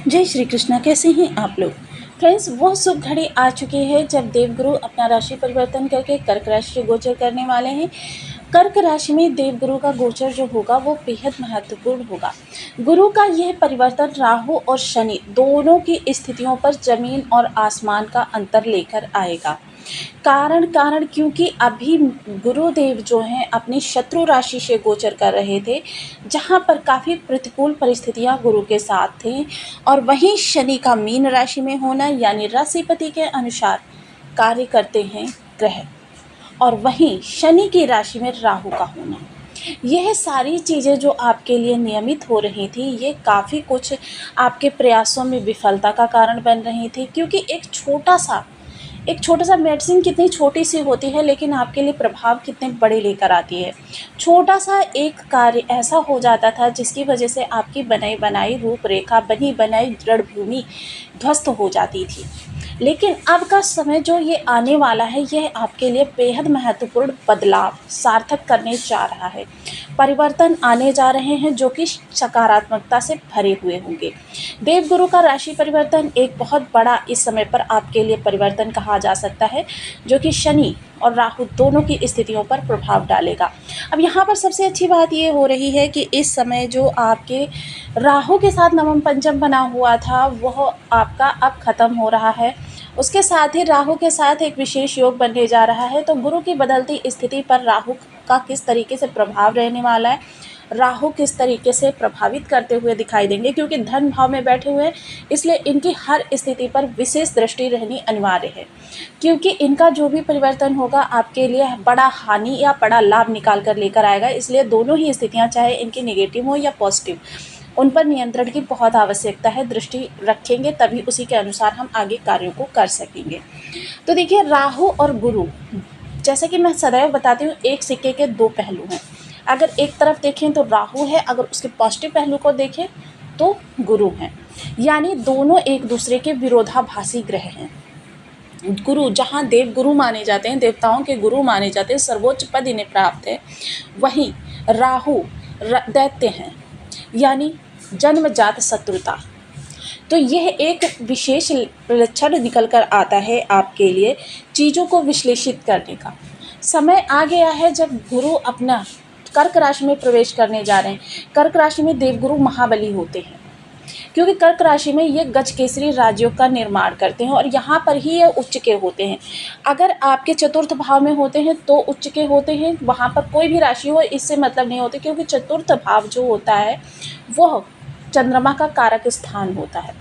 जय श्री कृष्णा। कैसे हैं आप लोग फ्रेंड्स। वो शुभ घड़ी आ चुकी है जब देवगुरु अपना राशि परिवर्तन करके कर्क राशि से गोचर करने वाले हैं। कर्क राशि में देवगुरु का गोचर जो होगा वो बेहद महत्वपूर्ण होगा। गुरु का यह परिवर्तन राहु और शनि दोनों की स्थितियों पर जमीन और आसमान का अंतर लेकर आएगा। कारण क्योंकि अभी गुरुदेव जो हैं अपनी शत्रु राशि से गोचर कर रहे थे, जहां पर काफ़ी प्रतिकूल परिस्थितियां गुरु के साथ थी, और वहीं शनि का मीन राशि में होना यानी राशिपति के अनुसार कार्य करते हैं ग्रह, और वहीं शनि की राशि में राहु का होना, यह सारी चीज़ें जो आपके लिए नियमित हो रही थी, ये काफ़ी कुछ आपके प्रयासों में विफलता का कारण बन रही थी। क्योंकि एक छोटा सा मेडिसिन कितनी छोटी सी होती है, लेकिन आपके लिए प्रभाव कितने बड़े लेकर आती है। छोटा सा एक कार्य ऐसा हो जाता था जिसकी वजह से आपकी बनाई बनाई रूपरेखा, बनी बनाई दृढ़ भूमि ध्वस्त हो जाती थी। लेकिन अब का समय जो ये आने वाला है, यह आपके लिए बेहद महत्वपूर्ण बदलाव सार्थक करने जा रहा है। परिवर्तन आने जा रहे हैं जो कि सकारात्मकता से भरे हुए होंगे। देवगुरु का राशि परिवर्तन एक बहुत बड़ा इस समय पर आपके लिए परिवर्तन कहा जा सकता है, जो कि शनि और राहु दोनों की स्थितियों पर प्रभाव डालेगा। अब यहाँ पर सबसे अच्छी बात ये हो रही है कि इस समय जो आपके राहु के साथ नवम पंचम बना हुआ था, वह आपका अब खत्म हो रहा है। उसके साथ ही राहु के साथ एक विशेष योग बनने जा रहा है। तो गुरु की बदलती स्थिति पर राहु का किस तरीके से प्रभाव रहने वाला है, राहु किस तरीके से प्रभावित करते हुए दिखाई देंगे, क्योंकि धन भाव में बैठे हुए हैं, इसलिए इनकी हर स्थिति पर विशेष दृष्टि रहनी अनिवार्य है। क्योंकि इनका जो भी परिवर्तन होगा आपके लिए बड़ा हानि या बड़ा लाभ निकाल कर लेकर आएगा। इसलिए दोनों ही स्थितियां, चाहे इनकी नेगेटिव हो या पॉजिटिव, उन पर नियंत्रण की बहुत आवश्यकता है। दृष्टि रखेंगे तभी उसी के अनुसार हम आगे कार्यों को कर सकेंगे। तो देखिए, राहु और गुरु, जैसे कि मैं सदैव बताती हूँ, एक सिक्के के दो पहलू हैं। अगर एक तरफ देखें तो राहु है, अगर उसके पॉजिटिव पहलू को देखें तो गुरु हैं। यानी दोनों एक दूसरे के विरोधाभासी ग्रह हैं। गुरु जहाँ देव गुरु माने जाते हैं, देवताओं के गुरु माने जाते हैं, सर्वोच्च पद इन्हें प्राप्त है, वहीं राहु दैत्य हैं, यानी जन्मजात शत्रुता। तो यह एक विशेष लक्षण निकल कर आता है आपके लिए चीज़ों को विश्लेषित करने का। समय आ गया है जब गुरु अपना कर्क राशि में प्रवेश करने जा रहे हैं। कर्क राशि में देवगुरु महाबली होते हैं, क्योंकि कर्क राशि में ये गजकेसरी राजयोग का निर्माण करते हैं, और यहाँ पर ही ये उच्च के होते हैं। अगर आपके चतुर्थ भाव में होते हैं तो उच्च के होते हैं, वहाँ पर कोई भी राशि हो इससे मतलब नहीं होती, क्योंकि चतुर्थ भाव जो होता है वह चंद्रमा का कारक स्थान होता है,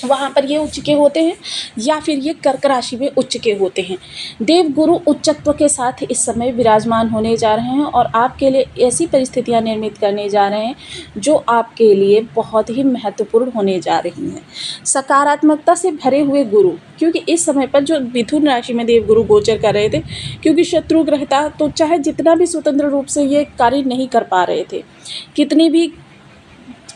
वहाँ पर ये उच्च के होते हैं, या फिर ये कर्क राशि में उच्च के होते हैं। देवगुरु उच्चत्व के साथ इस समय विराजमान होने जा रहे हैं, और आपके लिए ऐसी परिस्थितियाँ निर्मित करने जा रहे हैं जो आपके लिए बहुत ही महत्वपूर्ण होने जा रही हैं। सकारात्मकता से भरे हुए गुरु, क्योंकि इस समय पर जो मिथुन राशि में देवगुरु गोचर कर रहे थे, क्योंकि शत्रु ग्रह था, तो चाहे जितना भी स्वतंत्र रूप से ये कार्य नहीं कर पा रहे थे, कितनी भी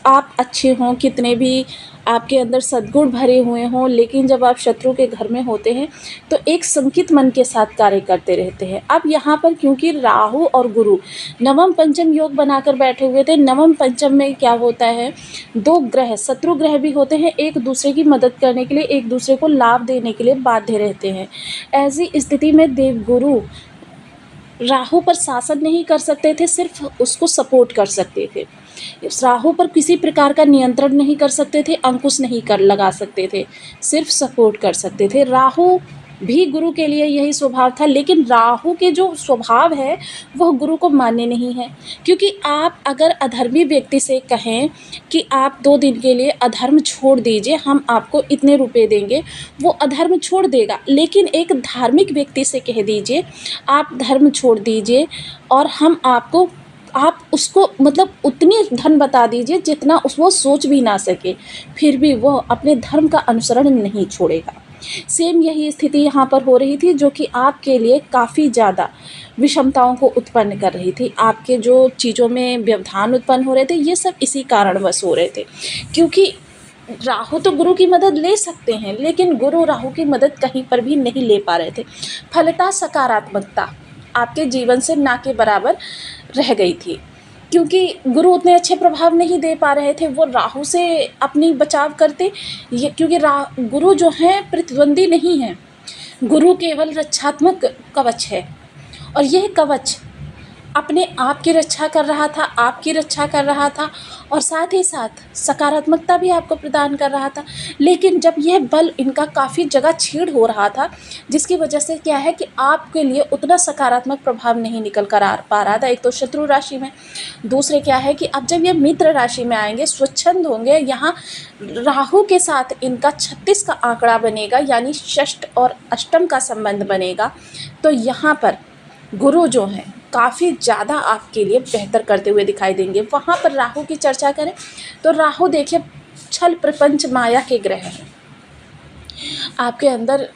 आप अच्छे हों, कितने भी आपके अंदर सद्गुण भरे हुए हों, लेकिन जब आप शत्रु के घर में होते हैं तो एक संकित मन के साथ कार्य करते रहते हैं। अब यहाँ पर क्योंकि राहु और गुरु नवम पंचम योग बनाकर बैठे हुए थे, नवम पंचम में क्या होता है, दो ग्रह शत्रु ग्रह भी होते हैं, एक दूसरे की मदद करने के लिए, एक दूसरे को लाभ देने के लिए बाध्य रहते हैं। ऐसी स्थिति में देवगुरु राहु पर शासन नहीं कर सकते थे, सिर्फ उसको सपोर्ट कर सकते थे। राहु पर किसी प्रकार का नियंत्रण नहीं कर सकते थे, अंकुश नहीं कर लगा सकते थे, सिर्फ सपोर्ट कर सकते थे। राहु भी गुरु के लिए यही स्वभाव था, लेकिन राहु के जो स्वभाव है वह गुरु को मान्य नहीं है। क्योंकि आप अगर अधर्मी व्यक्ति से कहें कि आप 2 दिन के लिए अधर्म छोड़ दीजिए, हम आपको इतने रुपए देंगे, वो अधर्म छोड़ देगा। लेकिन एक धार्मिक व्यक्ति से कह दीजिए आप धर्म छोड़ दीजिए, और हम आपको, आप उसको मतलब उतनी धन बता दीजिए जितना वो सोच भी ना सके, फिर भी वह अपने धर्म का अनुसरण नहीं छोड़ेगा। सेम यही स्थिति यहाँ पर हो रही थी, जो कि आपके लिए काफ़ी ज़्यादा विषमताओं को उत्पन्न कर रही थी। आपके जो चीज़ों में व्यवधान उत्पन्न हो रहे थे, ये सब इसी कारणवश हो रहे थे। क्योंकि राहु तो गुरु की मदद ले सकते हैं, लेकिन गुरु राहु की मदद कहीं पर भी नहीं ले पा रहे थे। फलतः सकारात्मकता आपके जीवन से ना के बराबर रह गई थी। क्योंकि गुरु उतने अच्छे प्रभाव नहीं दे पा रहे थे, वो राहु से अपनी बचाव करते। ये क्योंकि गुरु जो हैं प्रतिद्वंदी नहीं हैं, गुरु केवल रक्षात्मक कवच है, और यह कवच अपने आप की रक्षा कर रहा था, आपकी रक्षा कर रहा था, और साथ ही साथ सकारात्मकता भी आपको प्रदान कर रहा था। लेकिन जब यह बल इनका काफ़ी जगह छीड़ हो रहा था, जिसकी वजह से क्या है कि आपके लिए उतना सकारात्मक प्रभाव नहीं निकल कर आ पा रहा था। एक तो शत्रु राशि में, दूसरे क्या है कि अब जब ये मित्र राशि में आएंगे, स्वच्छंद होंगे, यहाँ राहु के साथ इनका 36 का आंकड़ा बनेगा, यानी षष्ठ और अष्टम का संबंध बनेगा। तो यहाँ पर गुरु जो हैं काफ़ी ज़्यादा आपके लिए बेहतर करते हुए दिखाई देंगे। वहाँ पर राहु की चर्चा करें तो राहु देखिए छल प्रपंच माया के ग्रह हैं, आपके अंदर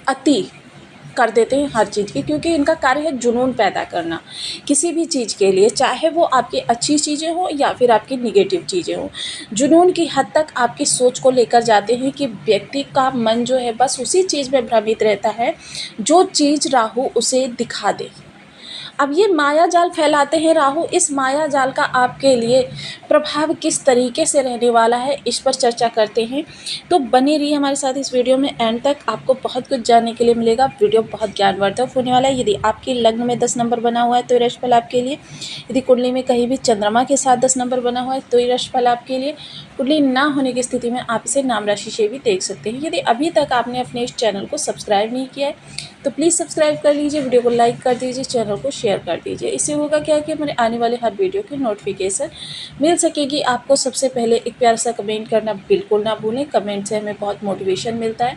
अति कर देते हैं हर चीज़ की, क्योंकि इनका कार्य है जुनून पैदा करना किसी भी चीज़ के लिए, चाहे वो आपकी अच्छी चीज़ें हों या फिर आपकी निगेटिव चीज़ें हों। जुनून की हद तक आपकी सोच को लेकर जाते हैं कि व्यक्ति का मन जो है बस उसी चीज़ में भ्रमित रहता है जो चीज़ राहु उसे दिखा दे। अब ये माया जाल फैलाते हैं राहु, इस माया जाल का आपके लिए प्रभाव किस तरीके से रहने वाला है, इस पर चर्चा करते हैं। तो बने रहिए हमारे साथ इस वीडियो में एंड तक, आपको बहुत कुछ जानने के लिए मिलेगा। वीडियो बहुत ज्ञानवर्धक होने वाला है। यदि आपके लग्न में 10 नंबर बना हुआ है तो ये राशिफल आपके लिए, यदि कुंडली में कहीं भी चंद्रमा के साथ 10 नंबर बना हुआ है तो ये राशिफल आपके लिए, कुंडली ना होने की स्थिति में आप इसे नाम राशि से भी देख सकते हैं। यदि अभी तक आपने अपने इस चैनल को सब्सक्राइब नहीं किया है तो प्लीज़ सब्सक्राइब कर लीजिए, वीडियो को लाइक कर दीजिए, चैनल को शेयर कर दीजिए। इससे होगा क्या कि हमारे आने वाले हर वीडियो की नोटिफिकेशन मिल सकेगी आपको। सबसे पहले एक प्यारा सा कमेंट करना बिल्कुल ना भूलें। कमेंट से हमें बहुत मोटिवेशन मिलता है,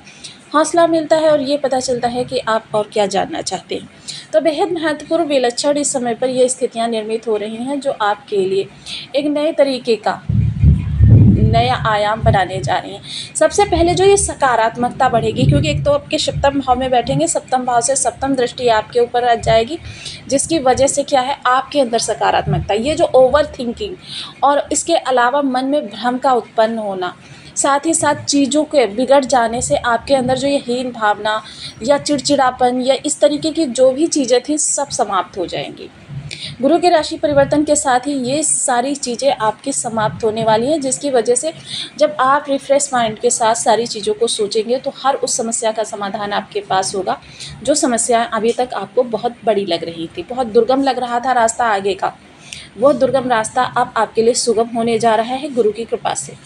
हौसला मिलता है, और ये पता चलता है कि आप और क्या जानना चाहते हैं। तो बेहद महत्वपूर्ण विलक्षण इस समय पर ये स्थितियाँ निर्मित हो रही हैं जो आपके लिए एक नए तरीके का नया आयाम बनाने जा रही हैं। सबसे पहले जो ये सकारात्मकता बढ़ेगी, क्योंकि एक तो आपके सप्तम भाव में बैठेंगे, सप्तम भाव से सप्तम दृष्टि आपके ऊपर आ जाएगी, जिसकी वजह से क्या है आपके अंदर सकारात्मकता, ये जो ओवर थिंकिंग और इसके अलावा मन में भ्रम का उत्पन्न होना, साथ ही साथ चीज़ों के बिगड़ जाने से आपके अंदर जो ये हीन भावना या चिड़चिड़ापन या इस तरीके की जो भी चीज़ें थी सब समाप्त हो जाएंगी। गुरु के राशि परिवर्तन के साथ ही ये सारी चीज़ें आपकी समाप्त होने वाली हैं, जिसकी वजह से जब आप रिफ्रेश माइंड के साथ सारी चीज़ों को सोचेंगे तो हर उस समस्या का समाधान आपके पास होगा जो समस्याएं अभी तक आपको बहुत बड़ी लग रही थी, बहुत दुर्गम लग रहा था रास्ता आगे का, वो दुर्गम रास्ता अब आपके लिए सुगम होने जा रहा है गुरु की कृपा से।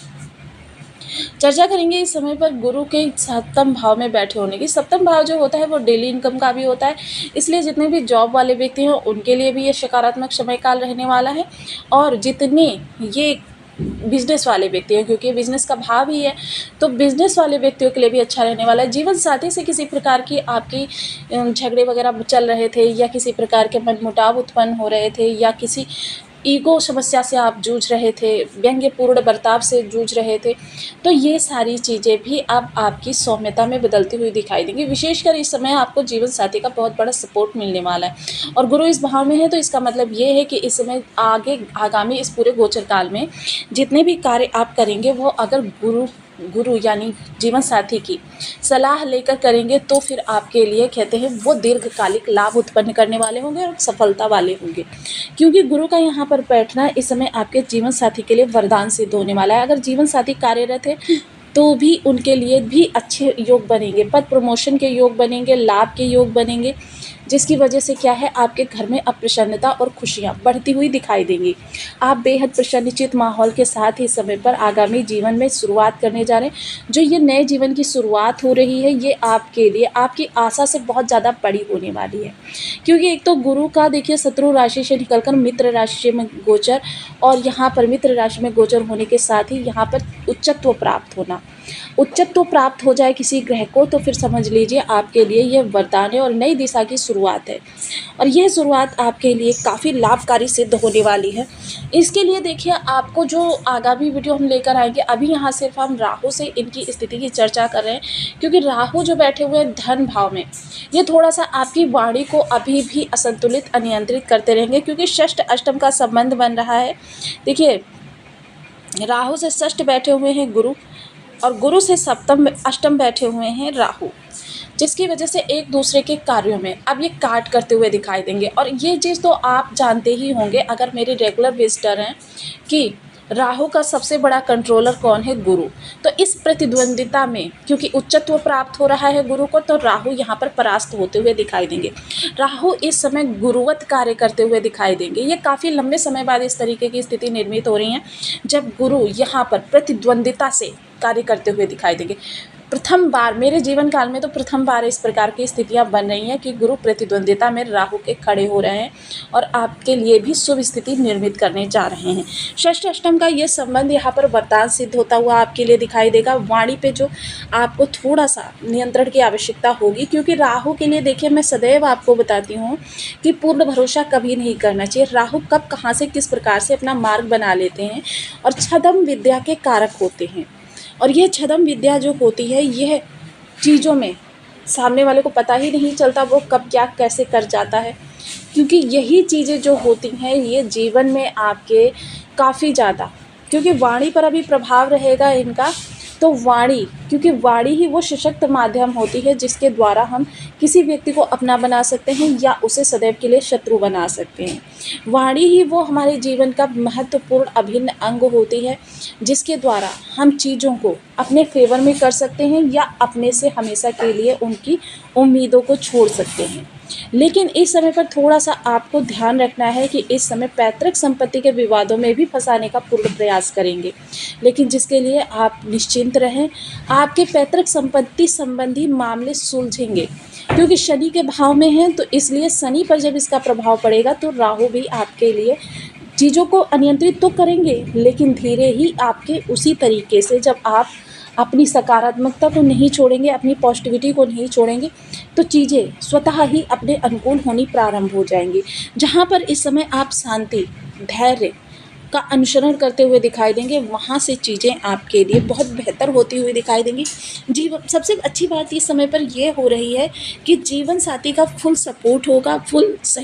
चर्चा करेंगे इस समय पर गुरु के सप्तम भाव में बैठे होने की। सप्तम भाव जो होता है वो डेली इनकम का भी होता है, इसलिए जितने भी जॉब वाले व्यक्ति हैं उनके लिए भी ये सकारात्मक समय काल रहने वाला है, और जितने ये बिजनेस वाले व्यक्ति हैं, क्योंकि बिजनेस का भाव ही है, तो बिजनेस वाले व्यक्तियों के लिए भी अच्छा रहने वाला है। जीवन साथी से किसी प्रकार की आपकी झगड़े वगैरह चल रहे थे या किसी प्रकार के मनमुटाव उत्पन्न हो रहे थे या किसी ईगो समस्या से आप जूझ रहे थे, व्यंग्यपूर्ण बर्ताव से जूझ रहे थे, तो ये सारी चीज़ें भी अब आपकी सौम्यता में बदलती हुई दिखाई देंगी। विशेषकर इस समय आपको जीवन साथी का बहुत बड़ा सपोर्ट मिलने वाला है, और गुरु इस भाव में है तो इसका मतलब ये है कि इस समय आगामी इस पूरे गोचर काल में जितने भी कार्य आप करेंगे वो अगर गुरु यानी जीवन साथी की सलाह लेकर करेंगे तो फिर आपके लिए कहते हैं वो दीर्घकालिक लाभ उत्पन्न करने वाले होंगे और सफलता वाले होंगे, क्योंकि गुरु का यहाँ पर बैठना इस समय आपके जीवन साथी के लिए वरदान सिद्ध होने वाला है। अगर जीवन साथी कार्यरत है तो भी उनके लिए भी अच्छे योग बनेंगे, पद प्रमोशन के योग बनेंगे, लाभ के योग बनेंगे, जिसकी वजह से क्या है आपके घर में अब प्रसन्नता और खुशियाँ बढ़ती हुई दिखाई देंगी। आप बेहद प्रसन्नचित माहौल के साथ ही समय पर आगामी जीवन में शुरुआत करने जा रहे हैं। जो ये नए जीवन की शुरुआत हो रही है ये आपके लिए आपकी आशा से बहुत ज़्यादा बड़ी होने वाली है, क्योंकि एक तो गुरु का देखिए शत्रु राशि से निकलकर मित्र राशि में गोचर, और यहाँ पर मित्र राशि में गोचर होने के साथ ही यहाँ पर उच्चत्व प्राप्त होना, उच्चत्व प्राप्त हो जाए किसी ग्रह को तो फिर समझ लीजिए आपके लिए यह वरदान है और नई दिशा की शुरुआत है, और यह शुरुआत आपके लिए काफ़ी लाभकारी सिद्ध होने वाली है। इसके लिए देखिए आपको जो आगामी वीडियो हम लेकर आएंगे, अभी यहाँ सिर्फ हम राहु से इनकी स्थिति की चर्चा कर रहे हैं, क्योंकि राहु जो बैठे हुए हैं धन भाव में, ये थोड़ा सा आपकी वाणी को अभी भी असंतुलित अनियंत्रित करते रहेंगे, क्योंकि षष्ठ अष्टम का संबंध बन रहा है। देखिए राहु से षष्ठ बैठे हुए हैं गुरु, और गुरु से सप्तम अष्टम बैठे हुए हैं राहु। जिसकी वजह से एक दूसरे के कार्यों में अब ये काट करते हुए दिखाई देंगे। और ये चीज़ तो आप जानते ही होंगे अगर मेरे रेगुलर विजिटर हैं कि राहु का सबसे बड़ा कंट्रोलर कौन है? गुरु। तो इस प्रतिद्वंदिता में क्योंकि उच्चत्व प्राप्त हो रहा है गुरु को, तो राहु यहाँ पर परास्त होते हुए दिखाई देंगे। राहु इस समय गुरुवत कार्य करते हुए दिखाई देंगे। ये काफ़ी लंबे समय बाद इस तरीके की स्थिति निर्मित हो रही है जब गुरु यहाँ पर प्रतिद्वंदिता से कार्य करते हुए दिखाई देंगे। प्रथम बार मेरे जीवन काल में तो प्रथम बार इस प्रकार की स्थितियां बन रही हैं कि गुरु प्रतिद्वंदिता में राहु के खड़े हो रहे हैं और आपके लिए भी शुभ स्थिति निर्मित करने जा रहे हैं। षष्ठ अष्टम का ये संबंध यहाँ पर वरदान सिद्ध होता हुआ आपके लिए दिखाई देगा। वाणी पे जो आपको थोड़ा सा नियंत्रण की आवश्यकता होगी, क्योंकि राहु के लिए देखिए मैं सदैव आपको बताती हूँ कि पूर्ण भरोसा कभी नहीं करना चाहिए। राहु कब कहाँ से किस प्रकार से अपना मार्ग बना लेते हैं और छद्म विद्या के कारक होते हैं। और यह छद्म विद्या जो होती है, यह चीज़ों में सामने वाले को पता ही नहीं चलता वो कब क्या कैसे कर जाता है, क्योंकि यही चीज़ें जो होती हैं ये जीवन में आपके काफ़ी ज़्यादा, क्योंकि वाणी पर अभी प्रभाव रहेगा इनका। तो वाणी, क्योंकि वाणी ही वो सशक्त माध्यम होती है जिसके द्वारा हम किसी व्यक्ति को अपना बना सकते हैं या उसे सदैव के लिए शत्रु बना सकते हैं। वाणी ही वो हमारे जीवन का महत्वपूर्ण अभिन्न अंग होती है जिसके द्वारा हम चीज़ों को अपने फेवर में कर सकते हैं या अपने से हमेशा के लिए उनकी उम्मीदों को छोड़ सकते हैं। लेकिन इस समय पर थोड़ा सा आपको ध्यान रखना है कि इस समय पैतृक संपत्ति के विवादों में भी फंसाने का पूर्ण प्रयास करेंगे, लेकिन जिसके लिए आप निश्चिंत रहें। आपके पैतृक संपत्ति संबंधी मामले सुलझेंगे, क्योंकि शनि के भाव में हैं, तो इसलिए शनि पर जब इसका प्रभाव पड़ेगा तो राहु भी आपके लिए चीज़ों को अनियंत्रित तो करेंगे, लेकिन धीरे ही आपके उसी तरीके से जब आप अपनी सकारात्मकता को नहीं छोड़ेंगे, अपनी पॉजिटिविटी को नहीं छोड़ेंगे, तो चीज़ें स्वतः ही अपने अनुकूल होनी प्रारंभ हो जाएंगी। जहाँ पर इस समय आप शांति, धैर्य का अनुसरण करते हुए दिखाई देंगे, वहाँ से चीज़ें आपके लिए बहुत बेहतर होती हुई दिखाई देंगी। जीवन सबसे अच्छी बात इस समय पर यह हो रही है कि जीवन साथी का फुल सपोर्ट होगा, फुल सही